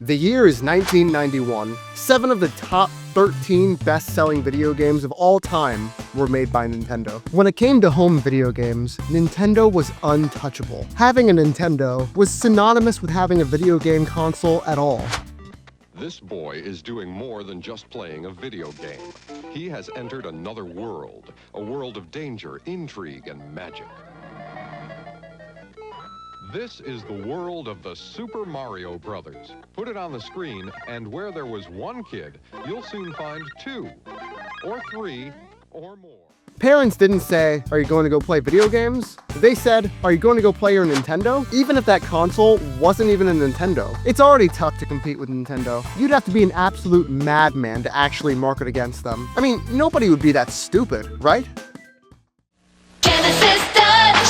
The year is 1991. 7 of the top 13 best-selling video games of all time were made by Nintendo. When it came to home video games, Nintendo was untouchable. Having a Nintendo was synonymous with having a video game console at all. This boy is doing more than just playing a video game. He has entered another world, a world of danger, intrigue, and magic. This is the world of the Super Mario Brothers. Put it on the screen, and where there was one kid, you'll soon find 2, or 3, or more. Parents didn't say, "Are you going to go play video games?" They said, "Are you going to go play your Nintendo?" Even if that console wasn't even a Nintendo. It's already tough to compete with Nintendo. You'd have to be an absolute madman to actually market against them. I mean, nobody would be that stupid, right?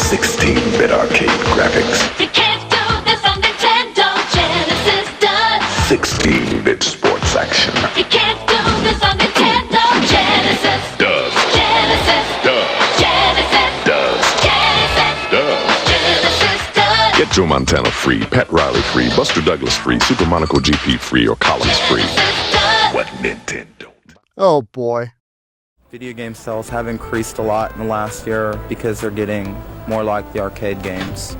16-bit arcade graphics. You can't do this on Nintendo. Genesis does. 16-bit sports action. You can't do this on Nintendo. Genesis Does. Genesis Does. Genesis Does. Genesis Does. Genesis does. Get Joe Montana free, Pat Riley free, Buster Douglas free, Super Monaco GP free, or Columns free. Genesis does. What Nintendo? Oh boy. Video game sales have increased a lot in the last year because they're getting more like the arcade games.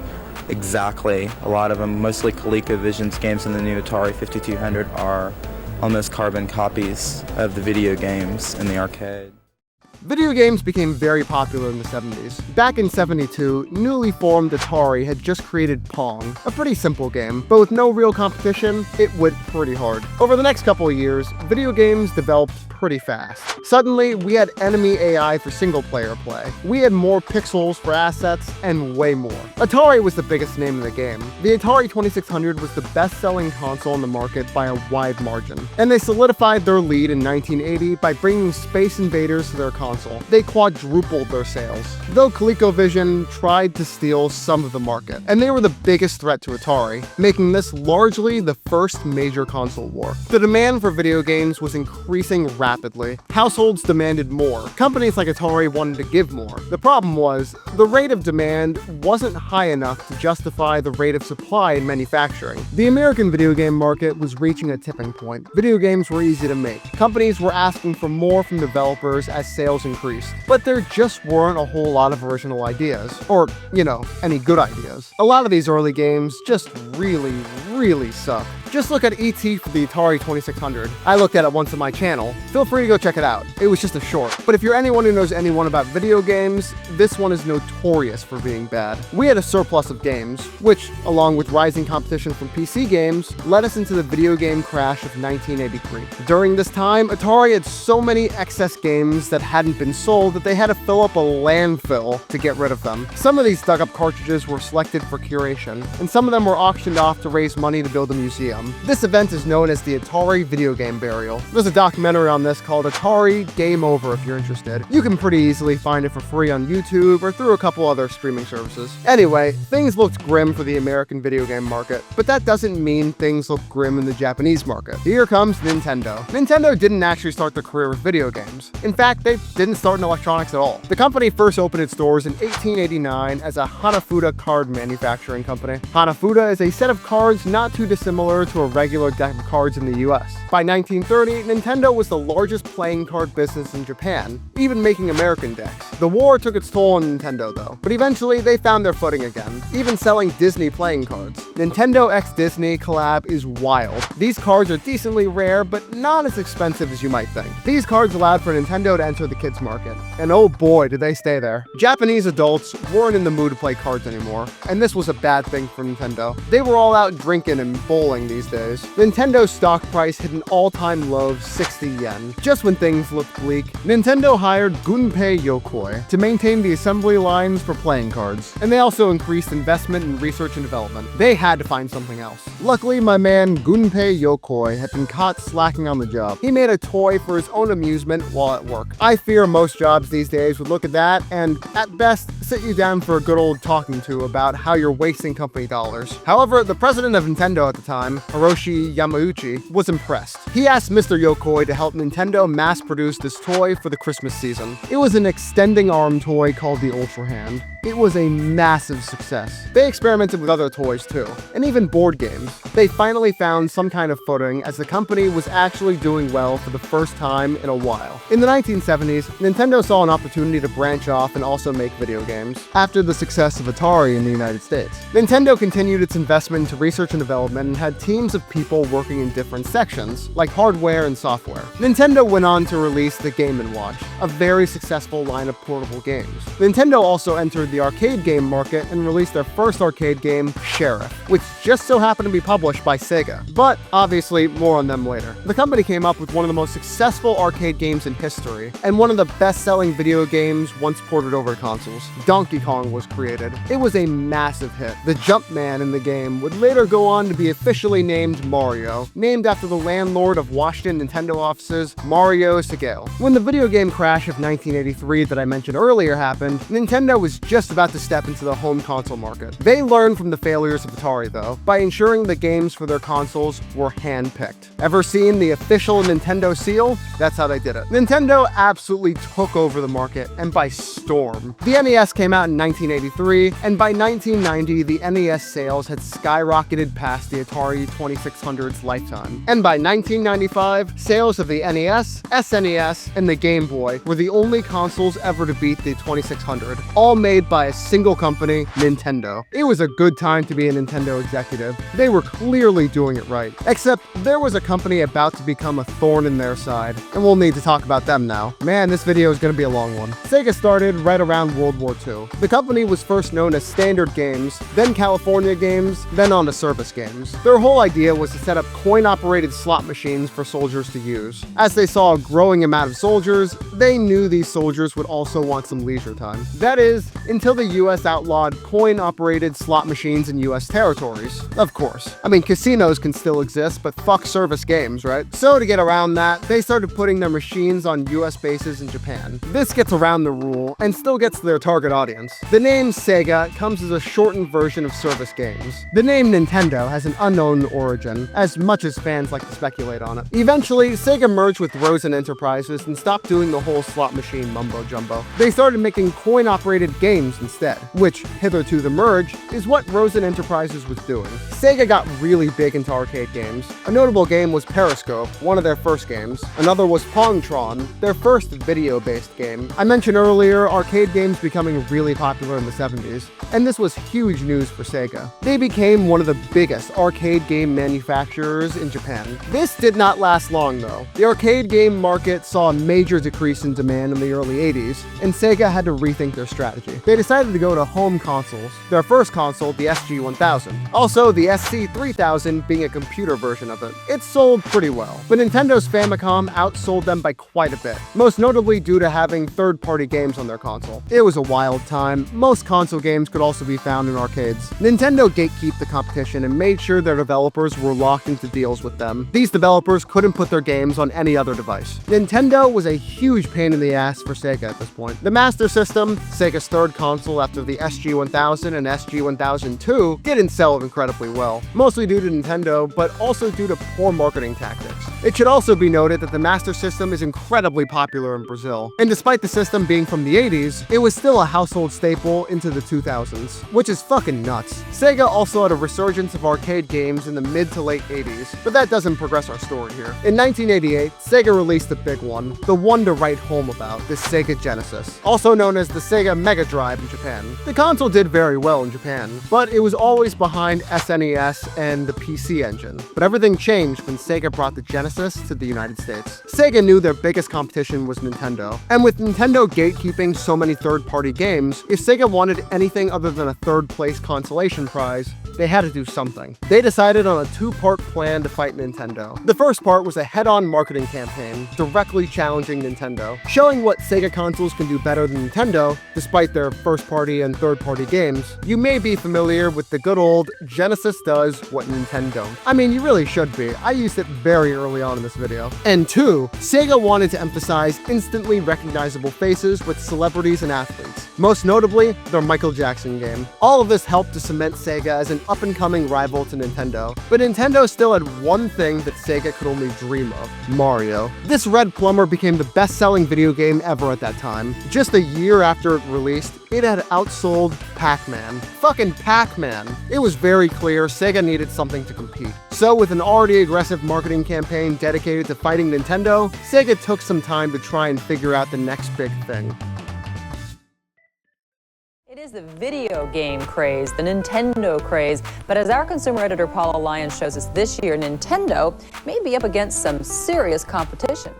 Exactly. A lot of them, mostly ColecoVision's games in the new Atari 5200, are almost carbon copies of the video games in the arcade. Video games became very popular in the 70s. Back in '72, newly formed Atari had just created Pong, a pretty simple game, but with no real competition, it went pretty hard. Over the next couple of years, video games developed pretty fast. Suddenly, we had enemy AI for single-player play. We had more pixels for assets, and way more. Atari was the biggest name in the game. The Atari 2600 was the best-selling console in the market by a wide margin, and they solidified their lead in 1980 by bringing Space Invaders to their console. They quadrupled their sales. Though ColecoVision tried to steal some of the market, and they were the biggest threat to Atari, making this largely the first major console war. The demand for video games was increasing rapidly. Households demanded more. Companies like Atari wanted to give more. The problem was, the rate of demand wasn't high enough to justify the rate of supply in manufacturing. The American video game market was reaching a tipping point. Video games were easy to make. Companies were asking for more from developers as sales increased. But there just weren't a whole lot of original ideas. Or, any good ideas. A lot of these early games just really suck. Just look at E.T. for the Atari 2600. I looked at it once on my channel. Feel free to go check it out. It was just a short. But if you're anyone who knows anyone about video games, this one is notorious for being bad. We had a surplus of games, which, along with rising competition from PC games, led us into the video game crash of 1983. During this time, Atari had so many excess games that hadn't been sold that they had to fill up a landfill to get rid of them. Some of these dug-up cartridges were selected for curation, and some of them were auctioned off to raise money to build a museum. This event is known as the Atari Video Game Burial. There's a documentary on this called Atari Game Over if you're interested. You can pretty easily find it for free on YouTube or through a couple other streaming services. Anyway, things looked grim for the American video game market, but that doesn't mean things look grim in the Japanese market. Here comes Nintendo. Nintendo didn't actually start their career with video games. In fact, they didn't start in electronics at all. The company first opened its doors in 1889 as a Hanafuda card manufacturing company. Hanafuda is a set of cards not too dissimilar to a regular deck of cards in the US. By 1930, Nintendo was the largest playing card business in Japan, even making American decks. The war took its toll on Nintendo though, but eventually they found their footing again, even selling Disney playing cards. Nintendo x Disney collab is wild. These cards are decently rare, but not as expensive as you might think. These cards allowed for Nintendo to enter the kids market, and oh boy did they stay there. Japanese adults weren't in the mood to play cards anymore, and this was a bad thing for Nintendo. They were all out drinking and bowling these days. Nintendo's stock price hit an all-time low of 60 yen. Just when things looked bleak, Nintendo hired Gunpei Yokoi to maintain the assembly lines for playing cards, and they also increased investment in research and development. They had to find something else. Luckily, my man Gunpei Yokoi had been caught slacking on the job. He made a toy for his own amusement while at work. I fear most jobs these days would look at that and, at best, sit you down for a good old talking to about how you're wasting company dollars. However, the president of Nintendo at the time, Hiroshi Yamauchi, was impressed. He asked Mr. Yokoi to help Nintendo mass-produce this toy for the Christmas season. It was an extending arm toy called the Ultra Hand. It was a massive success. They experimented with other toys too, and even board games. They finally found some kind of footing as the company was actually doing well for the first time in a while. In the 1970s, Nintendo saw an opportunity to branch off and also make video games, after the success of Atari in the United States. Nintendo continued its investment into research and development and had teams of people working in different sections, like hardware and software. Nintendo went on to release the Game & Watch, a very successful line of portable games. Nintendo also entered the arcade game market and released their first arcade game, Sheriff, which just so happened to be published by Sega. But obviously, more on them later. The company came up with one of the most successful arcade games in history, and one of the best-selling video games once ported over to consoles. Donkey Kong was created. It was a massive hit. The Jumpman in the game would later go on to be officially named Mario, named after the landlord of Washington Nintendo offices, Mario Segale. When the video game crash of 1983 that I mentioned earlier happened, Nintendo was just about to step into the home console market. They learned from the failures of Atari, though, by ensuring the games for their consoles were hand-picked. Ever seen the official Nintendo seal? That's how they did it. Nintendo absolutely took over the market, and by storm. The NES came out in 1983, and by 1990, the NES sales had skyrocketed past the Atari 2600's lifetime. And by 1995, sales of the NES, SNES, and the Game Boy were the only consoles ever to beat the 2600, all made by a single company, Nintendo. It was a good time to be a Nintendo executive. They were clearly doing it right. Except there was a company about to become a thorn in their side, and we'll need to talk about them now. Man, this video is gonna be a long one. Sega started right around World War II. The company was first known as Standard Games, then California Games, then on to Service Games. Their whole idea was to set up coin-operated slot machines for soldiers to use. As they saw a growing amount of soldiers, they knew these soldiers would also want some leisure time. That is, until the US outlawed coin-operated slot machines in US territories. Of course. I mean, casinos can still exist, but fuck service games, right? So to get around that, they started putting their machines on US bases in Japan. This gets around the rule, and still gets to their target audience. The name Sega comes as a shortened version of service games. The name Nintendo has an unknown origin, as much as fans like to speculate on it. Eventually, Sega merged with Rosen Enterprises and stopped doing the whole slot machine mumbo-jumbo. They started making coin-operated games instead, which, hitherto the merge, is what Rosen Enterprises was doing. Sega got really big into arcade games. A notable game was Periscope, one of their first games. Another was Pongtron, their first video-based game. I mentioned earlier arcade games becoming really popular in the 70s, and this was huge news for Sega. They became one of the biggest arcade game manufacturers in Japan. This did not last long though. The arcade game market saw a major decrease in demand in the early 80s, and Sega had to rethink their strategy. They decided to go to home consoles. Their first console, the SG-1000. Also, the SC-3000 being a computer version of it. It sold pretty well, but Nintendo's Famicom outsold them by quite a bit, most notably due to having third-party games on their console. It was a wild time. Most console games could also be found in arcades. Nintendo gatekeeped the competition and made sure their developers were locked into deals with them. These developers couldn't put their games on any other device. Nintendo was a huge pain in the ass for Sega at this point. The Master System, Sega's third console after the SG-1000 and SG-1002, didn't sell incredibly well, mostly due to Nintendo, but also due to poor marketing tactics. It should also be noted that the Master System is incredibly popular in Brazil, and despite the system being from the 80s, it was still a household staple into the 2000s, which is fucking nuts. Sega also had a resurgence of arcade games in the mid to late 80s, but that doesn't progress our story here. In 1988, Sega released the big one, the one to write home about, the Sega Genesis, also known as the Sega Mega Drive in Japan. The console did very well in Japan, but it was always behind SNES and the PC Engine. But everything changed when Sega brought the Genesis to the United States. Sega knew their biggest competition was Nintendo, and with Nintendo gatekeeping so many third-party games, if Sega wanted anything other than a third-place consolation prize, they had to do something. They decided on a two-part plan to fight Nintendo. The first part was a head-on marketing campaign, directly challenging Nintendo, showing what Sega consoles can do better than Nintendo, despite their first-party and third-party games. You may be familiar with the good old Genesis does what Nintendo don't. I mean, you really should be. I used it very early on in this video. And 2, Sega wanted to emphasize instantly recognizable faces with celebrities and athletes. Most notably, their Michael Jackson game. All of this helped to cement Sega as an up-and-coming rival to Nintendo. But Nintendo still had one thing that Sega could only dream of: Mario. This Red Plumber became the best-selling video game ever at that time. Just a year after it released, it had outsold Pac-Man. Fucking Pac-Man. It was very clear Sega needed something to compete. So with an already aggressive marketing campaign dedicated to fighting Nintendo, Sega took some time to try and figure out the next big thing. It is the video game craze, the Nintendo craze, but as our consumer editor Paula Lyons shows us this year, Nintendo may be up against some serious competition.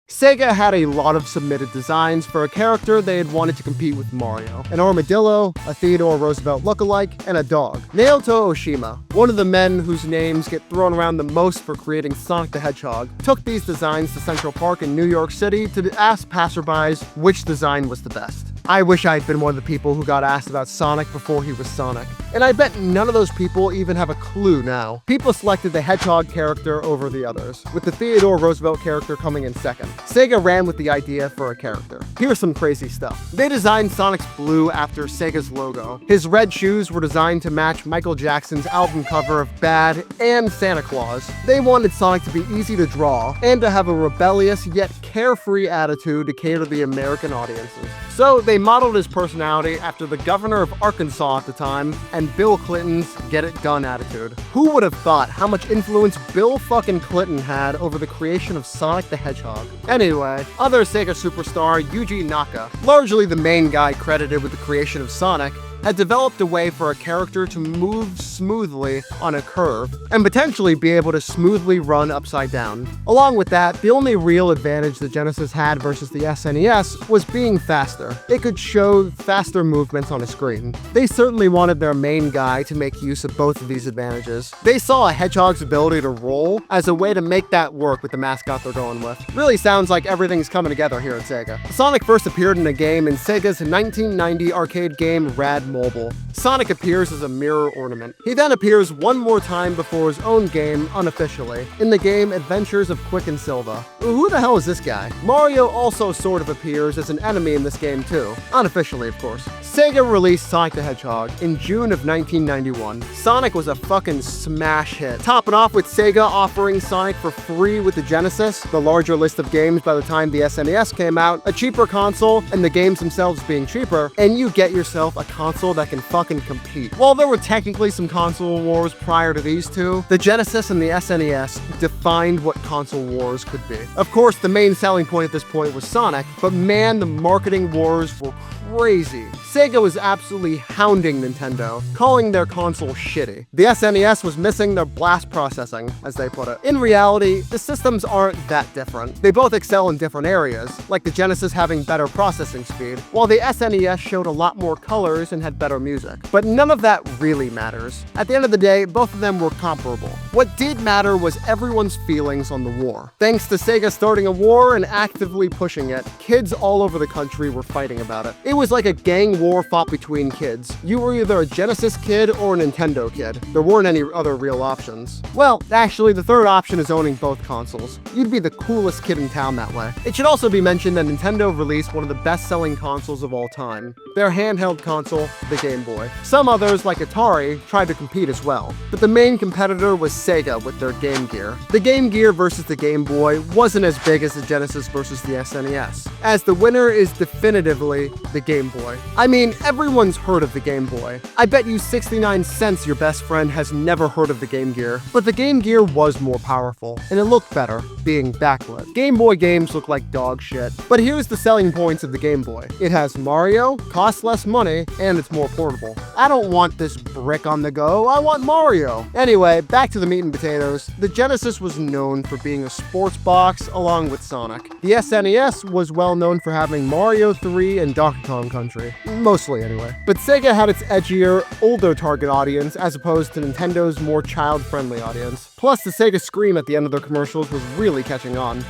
Sega had a lot of submitted designs for a character they had wanted to compete with Mario. An armadillo, a Theodore Roosevelt lookalike, and a dog. Naoto Oshima, one of the men whose names get thrown around the most for creating Sonic the Hedgehog, took these designs to Central Park in New York City to ask passerbys which design was the best. I wish I had been one of the people who got asked about Sonic before he was Sonic. And I bet none of those people even have a clue now. People selected the Hedgehog character over the others, with the Theodore Roosevelt character coming in second. Sega ran with the idea for a character. Here's some crazy stuff. They designed Sonic's blue after Sega's logo. His red shoes were designed to match Michael Jackson's album cover of Bad and Santa Claus. They wanted Sonic to be easy to draw, and to have a rebellious yet carefree attitude to cater to the American audiences. So they modeled his personality after the governor of Arkansas at the time and Bill Clinton's get it done attitude. Who would have thought how much influence Bill fucking Clinton had over the creation of Sonic the Hedgehog? Anyway, other Sega superstar Yuji Naka, largely the main guy credited with the creation of Sonic, had developed a way for a character to move smoothly on a curve, and potentially be able to smoothly run upside down. Along with that, the only real advantage the Genesis had versus the SNES was being faster. It could show faster movements on a screen. They certainly wanted their main guy to make use of both of these advantages. They saw a Hedgehog's ability to roll as a way to make that work with the mascot they're going with. Really sounds like everything's coming together here at Sega. Sonic first appeared in a game in Sega's 1990 arcade game Rad Mobile. Sonic appears as a mirror ornament. He then appears one more time before his own game, unofficially, in the game Adventures of Quick and Silva. Who the hell is this guy? Mario also sort of appears as an enemy in this game too. Unofficially, of course. Sega released Sonic the Hedgehog in June of 1991. Sonic was a fucking smash hit. Topping off with Sega offering Sonic for free with the Genesis, the larger list of games by the time the SNES came out, a cheaper console, and the games themselves being cheaper, and you get yourself a console that can fucking compete. While there were technically some console wars prior to these two, the Genesis and the SNES defined what console wars could be. Of course, the main selling point at this point was Sonic, but man, the marketing wars were crazy. Sega was absolutely hounding Nintendo, calling their console shitty. The SNES was missing their blast processing, as they put it. In reality, the systems aren't that different. They both excel in different areas, like the Genesis having better processing speed, while the SNES showed a lot more colors and had better music. But none of that really matters. At the end of the day, both of them were comparable. What did matter was everyone's feelings on the war. Thanks to Sega starting a war and actively pushing it, kids all over the country were fighting about it. It was like a gang war fought between kids. You were either a Genesis kid or a Nintendo kid. There weren't any other real options. Well, actually, the third option is owning both consoles. You'd be the coolest kid in town that way. It should also be mentioned that Nintendo released one of the best-selling consoles of all time. Their handheld console, the Game Boy. Some others, like Atari, tried to compete as well, but the main competitor was Sega with their Game Gear. The Game Gear versus the Game Boy wasn't as big as the Genesis versus the SNES, as the winner is definitively the Game Boy. I mean, everyone's heard of the Game Boy. I bet you 69 cents your best friend has never heard of the Game Gear, but the Game Gear was more powerful, and it looked better, being backlit. Game Boy games look like dog shit, but here's the selling points of the Game Boy. It has Mario, costs less money, and it's more portable. I don't want this brick on the go, I want Mario. Anyway, back to the meat and potatoes. The Genesis was known for being a sports box along with Sonic. The SNES was well known for having Mario 3 and Donkey Kong Country. Mostly anyway. But Sega had its edgier, older target audience as opposed to Nintendo's more child-friendly audience. Plus, the Sega scream at the end of their commercials was really catching on.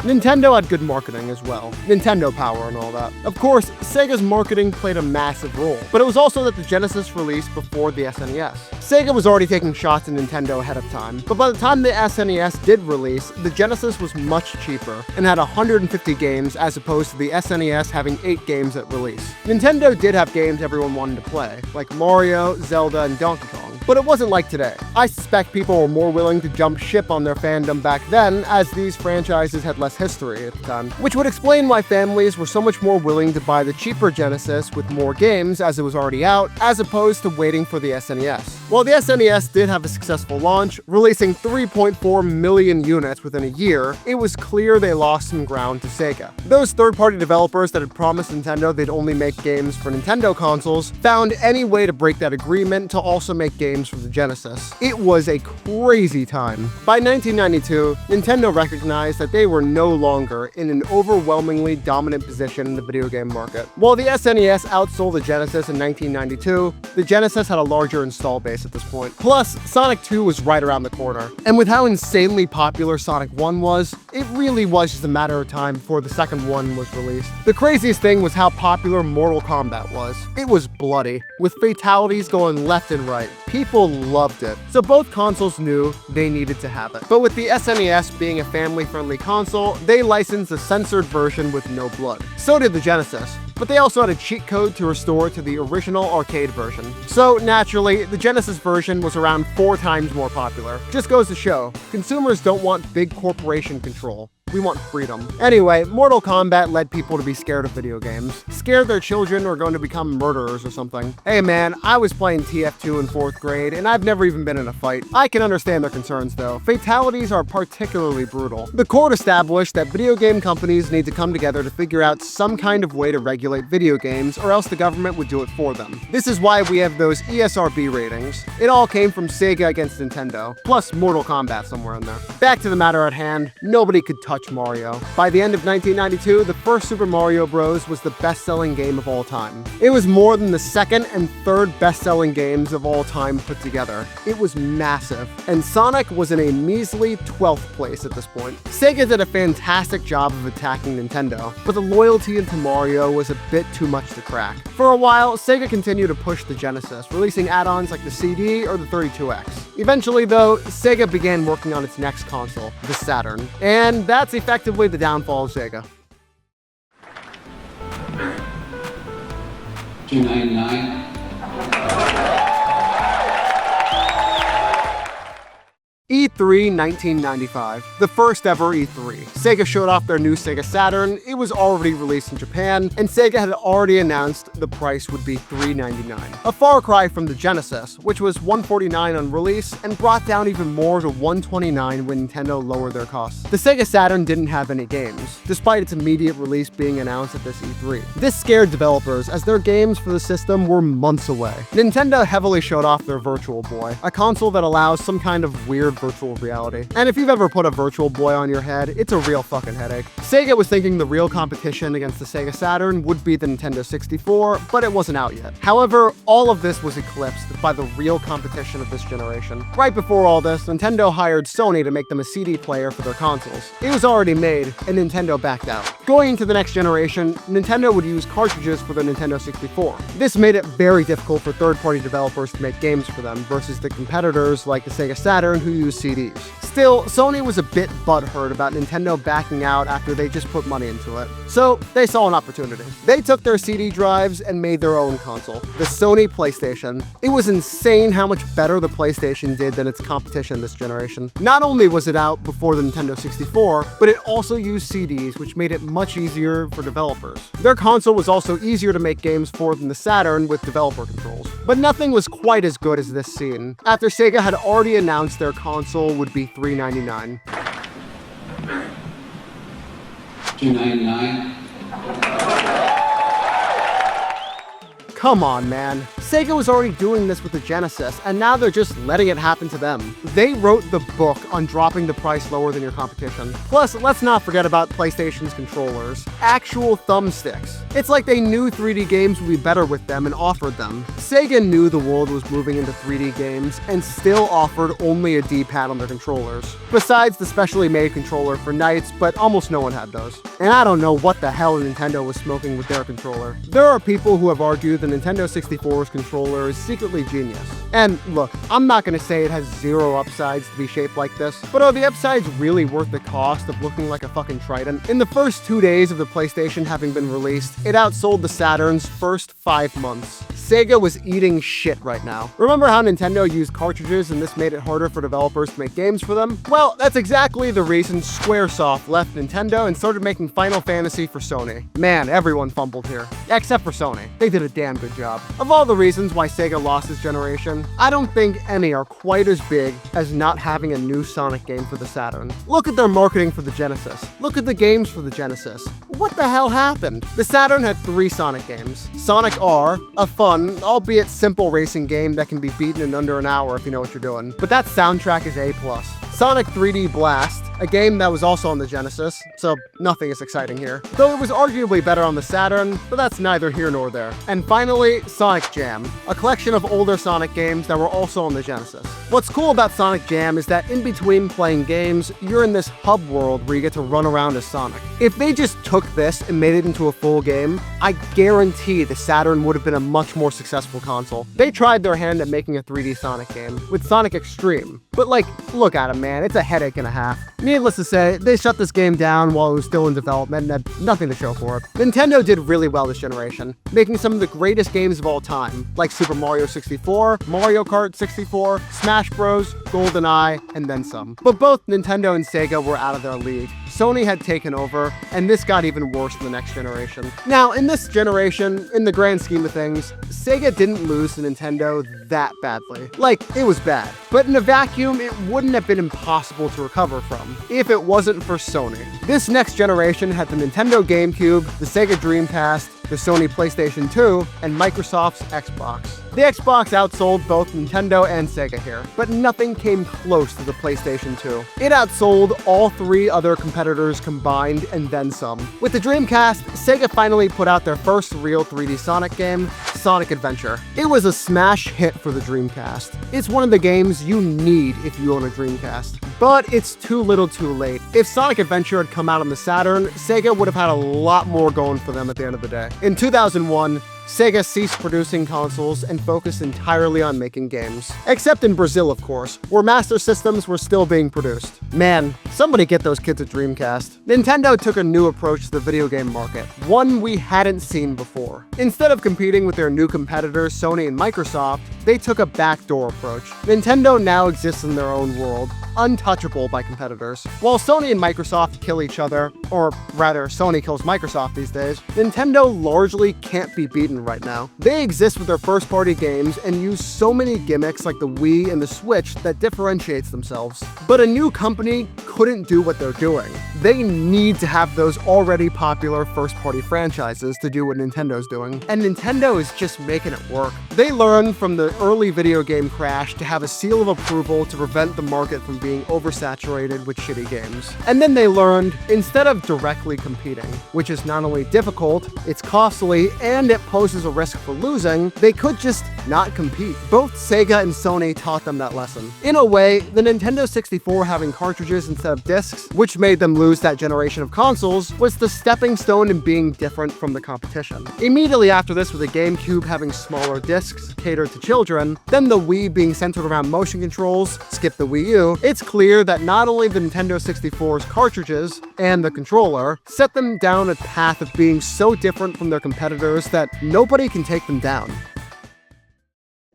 Nintendo had good marketing as well. Nintendo Power and all that. Of course, Sega's marketing played a massive role, but it was also that the Genesis released before the SNES. Sega was already taking shots at Nintendo ahead of time, but by the time the SNES did release, the Genesis was much cheaper and had 150 games as opposed to the SNES having 8 games at release. Nintendo did have games everyone wanted to play, like Mario, Zelda, and Donkey Kong, but it wasn't like today. I suspect people were more willing to jump ship on their fandom back then, as these franchises had less history at the time, which would explain why families were so much more willing to buy the cheaper Genesis with more games as it was already out, as opposed to waiting for the SNES. While the SNES did have a successful launch, releasing 3.4 million units within a year, it was clear they lost some ground to Sega. Those third-party developers that had promised Nintendo they'd only make games for Nintendo consoles found any way to break that agreement to also make games for the Genesis. It was a crazy time. By 1992, Nintendo recognized that they were no longer in an overwhelmingly dominant position in the video game market. While the SNES outsold the Genesis in 1992, the Genesis had a larger install base at this point. Plus, Sonic 2 was right around the corner. And with how insanely popular Sonic 1 was, it really was just a matter of time before the second one was released. The craziest thing was how popular Mortal Kombat was. It was bloody, with fatalities going left and right. People loved it. So both consoles knew they needed to have it. But with the SNES being a family-friendly console, they licensed a censored version with no blood. So did the Genesis. But they also had a cheat code to restore it to the original arcade version. So naturally, the Genesis version was around 4 times more popular. Just goes to show, consumers don't want big corporation control. We want freedom. Anyway, Mortal Kombat led people to be scared of video games. Scared their children were going to become murderers or something. Hey man, I was playing TF2 in 4th grade, and I've never even been in a fight. I can understand their concerns though. Fatalities are particularly brutal. The court established that video game companies need to come together to figure out some kind of way to regulate video games, or else the government would do it for them. This is why we have those ESRB ratings. It all came from Sega against Nintendo, plus Mortal Kombat somewhere in there. Back to the matter at hand, nobody could touch Mario. By the end of 1992, the first Super Mario Bros. Was the best-selling game of all time. It was more than the second and third best-selling games of all time put together. It was massive, and Sonic was in a measly 12th place at this point. Sega did a fantastic job of attacking Nintendo, but the loyalty into Mario was a bit too much to crack. For a while, Sega continued to push the Genesis, releasing add-ons like the CD or the 32X. Eventually, though, Sega began working on its next console, the Saturn, and that's effectively the downfall of Sega. $2.99. E3 1995, the first ever E3. Sega showed off their new Sega Saturn. It was already released in Japan, and Sega had already announced the price would be $399. A far cry from the Genesis, which was $149 on release, and brought down even more to $129 when Nintendo lowered their costs. The Sega Saturn didn't have any games, despite its immediate release being announced at this E3. This scared developers, as their games for the system were months away. Nintendo heavily showed off their Virtual Boy, a console that allows some kind of weird virtual reality. And if you've ever put a Virtual Boy on your head, it's a real fucking headache. Sega was thinking the real competition against the Sega Saturn would be the Nintendo 64, but it wasn't out yet. However, all of this was eclipsed by the real competition of this generation. Right before all this, Nintendo hired Sony to make them a CD player for their consoles. It was already made, and Nintendo backed out. Going into the next generation, Nintendo would use cartridges for the Nintendo 64. This made it very difficult for third-party developers to make games for them versus the competitors like the Sega Saturn who used CDs. Still, Sony was a bit butthurt about Nintendo backing out after they just put money into it. So, they saw an opportunity. They took their CD drives and made their own console, the Sony PlayStation. It was insane how much better the PlayStation did than its competition this generation. Not only was it out before the Nintendo 64, but it also used CDs, which made it much easier for developers. Their console was also easier to make games for than the Saturn with developer controls. But nothing was quite as good as this scene, after Sega had already announced their console would be $399. $2.99. Come on, man. Sega was already doing this with the Genesis, and now they're just letting it happen to them. They wrote the book on dropping the price lower than your competition. Plus, let's not forget about PlayStation's controllers. Actual thumbsticks. It's like they knew 3D games would be better with them and offered them. Sega knew the world was moving into 3D games and still offered only a D-pad on their controllers. Besides the specially made controller for Knights, but almost no one had those. And I don't know what the hell Nintendo was smoking with their controller. There are people who have argued the Nintendo 64's controller is secretly genius. And look, I'm not going to say it has zero upsides to be shaped like this, but are the upsides really worth the cost of looking like a fucking trident? In the first 2 days of the PlayStation having been released, it outsold the Saturn's first 5 months. Sega was eating shit right now. Remember how Nintendo used cartridges and this made it harder for developers to make games for them? Well, that's exactly the reason Squaresoft left Nintendo and started making Final Fantasy for Sony. Man, everyone fumbled here. Except for Sony. They did a damn good job. Of all the reasons why Sega lost this generation, I don't think any are quite as big as not having a new Sonic game for the Saturn. Look at their marketing for the Genesis. Look at the games for the Genesis. What the hell happened? The Saturn had 3 Sonic games. Sonic R, a fun, albeit simple racing game that can be beaten in under an hour if you know what you're doing. But that soundtrack is A+. Sonic 3D Blast, a game that was also on the Genesis, so nothing is exciting here. Though it was arguably better on the Saturn, but that's neither here nor there. And finally, Sonic Jam, a collection of older Sonic games that were also on the Genesis. What's cool about Sonic Jam is that in between playing games, you're in this hub world where you get to run around as Sonic. If they just took this and made it into a full game, I guarantee the Saturn would have been a much more successful console. They tried their hand at making a 3D Sonic game, with Sonic Extreme. But like, look at it, man, it's a headache and a half. Needless to say, they shut this game down while it was still in development and had nothing to show for it. Nintendo did really well this generation, making some of the greatest games of all time, like Super Mario 64, Mario Kart 64, Smash Bros, GoldenEye, and then some. But both Nintendo and Sega were out of their league. Sony had taken over, and this got even worse in the next generation. Now, in this generation, in the grand scheme of things, Sega didn't lose to Nintendo that badly. Like, it was bad. But in a vacuum, it wouldn't have been impossible to recover from, if it wasn't for Sony. This next generation had the Nintendo GameCube, the Sega Dreamcast, the Sony PlayStation 2, and Microsoft's Xbox. The Xbox outsold both Nintendo and Sega here, but nothing came close to the PlayStation 2. It outsold all 3 other competitors combined and then some. With the Dreamcast, Sega finally put out their first real 3D Sonic game, Sonic Adventure. It was a smash hit for the Dreamcast. It's one of the games you need if you own a Dreamcast. But it's too little too late. If Sonic Adventure had come out on the Saturn, Sega would have had a lot more going for them at the end of the day. In 2001, Sega ceased producing consoles and focused entirely on making games. Except in Brazil, of course, where Master Systems were still being produced. Man, somebody get those kids a Dreamcast. Nintendo took a new approach to the video game market, one we hadn't seen before. Instead of competing with their new competitors, Sony and Microsoft, they took a backdoor approach. Nintendo now exists in their own world, untouchable by competitors. While Sony and Microsoft kill each other, or rather, Sony kills Microsoft these days, Nintendo largely can't be beaten right now. They exist with their first-party games and use so many gimmicks like the Wii and the Switch that differentiates themselves. But a new company couldn't do what they're doing. They need to have those already popular first-party franchises to do what Nintendo's doing, and Nintendo is just making it work. They learned from the early video game crash to have a seal of approval to prevent the market from being oversaturated with shitty games. And then they learned, instead of directly competing, which is not only difficult, it's costly, and it poses a risk for losing, they could just not compete. Both Sega and Sony taught them that lesson. In a way, the Nintendo 64 having cartridges instead of discs, which made them lose that generation of consoles, was the stepping stone in being different from the competition. Immediately after this, with the GameCube having smaller discs catered to children, then the Wii being centered around motion controls, skip the Wii U, it's clear that not only the Nintendo 64's cartridges and the controller set them down a path of being so different from their competitors that nobody can take them down.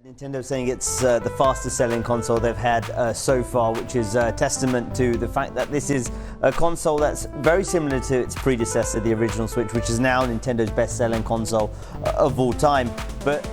Nintendo saying it's the fastest selling console they've had so far, which is a testament to the fact that this is a console that's very similar to its predecessor, the original Switch, which is now Nintendo's best selling console of all time. But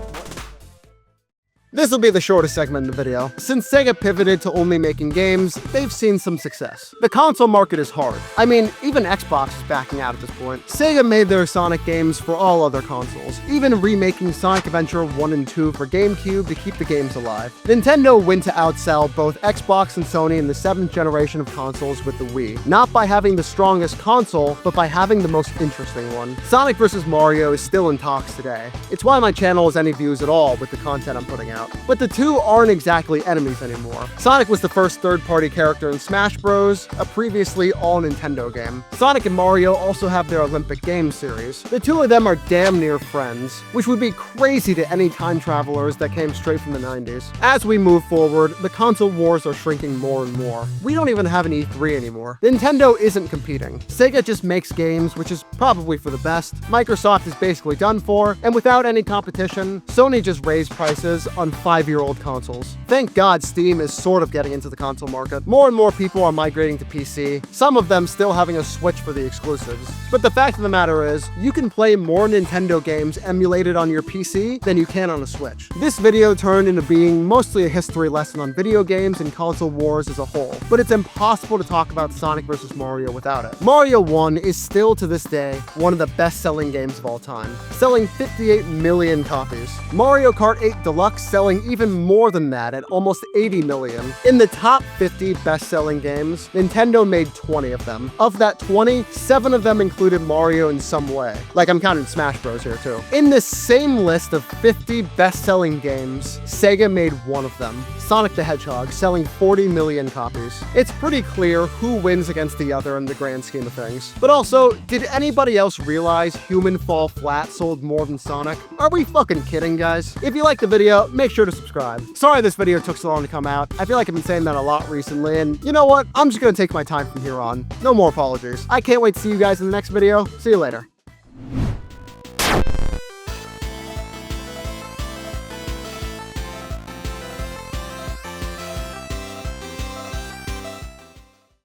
This will be the shortest segment in the video. Since Sega pivoted to only making games, they've seen some success. The console market is hard. I mean, even Xbox is backing out at this point. Sega made their Sonic games for all other consoles, even remaking Sonic Adventure 1 and 2 for GameCube to keep the games alive. Nintendo went to outsell both Xbox and Sony in the 7th generation of consoles with the Wii, not by having the strongest console, but by having the most interesting one. Sonic vs. Mario is still in talks today. It's why my channel has any views at all with the content I'm putting out. But the two aren't exactly enemies anymore. Sonic was the first third-party character in Smash Bros., a previously all-Nintendo game. Sonic and Mario also have their Olympic Games series. The two of them are damn near friends, which would be crazy to any time travelers that came straight from the 90s. As we move forward, the console wars are shrinking more and more. We don't even have an E3 anymore. Nintendo isn't competing. Sega just makes games, which is probably for the best. Microsoft is basically done for, and without any competition, Sony just raised prices on 5-year-old consoles. Thank God Steam is sort of getting into the console market. More and more people are migrating to PC, some of them still having a Switch for the exclusives. But the fact of the matter is, you can play more Nintendo games emulated on your PC than you can on a Switch. This video turned into being mostly a history lesson on video games and console wars as a whole, but it's impossible to talk about Sonic vs. Mario without it. Mario 1 is still to this day one of the best-selling games of all time, selling 58 million copies. Mario Kart 8 Deluxe selling even more than that at almost 80 million. In the top 50 best-selling games, Nintendo made 20 of them. Of that 20, 7 of them included Mario in some way. Like, I'm counting Smash Bros. Here too. In this same list of 50 best-selling games, Sega made one of them, Sonic the Hedgehog, selling 40 million copies. It's pretty clear who wins against the other in the grand scheme of things. But also, did anybody else realize Human Fall Flat sold more than Sonic? Are we fucking kidding, guys? If you liked the video, make sure to subscribe. Sorry this video took so long to come out. I feel like I've been saying that a lot recently, and you know what? I'm just gonna take my time from here on. No more apologies. I can't wait to see you guys in the next video. See you later.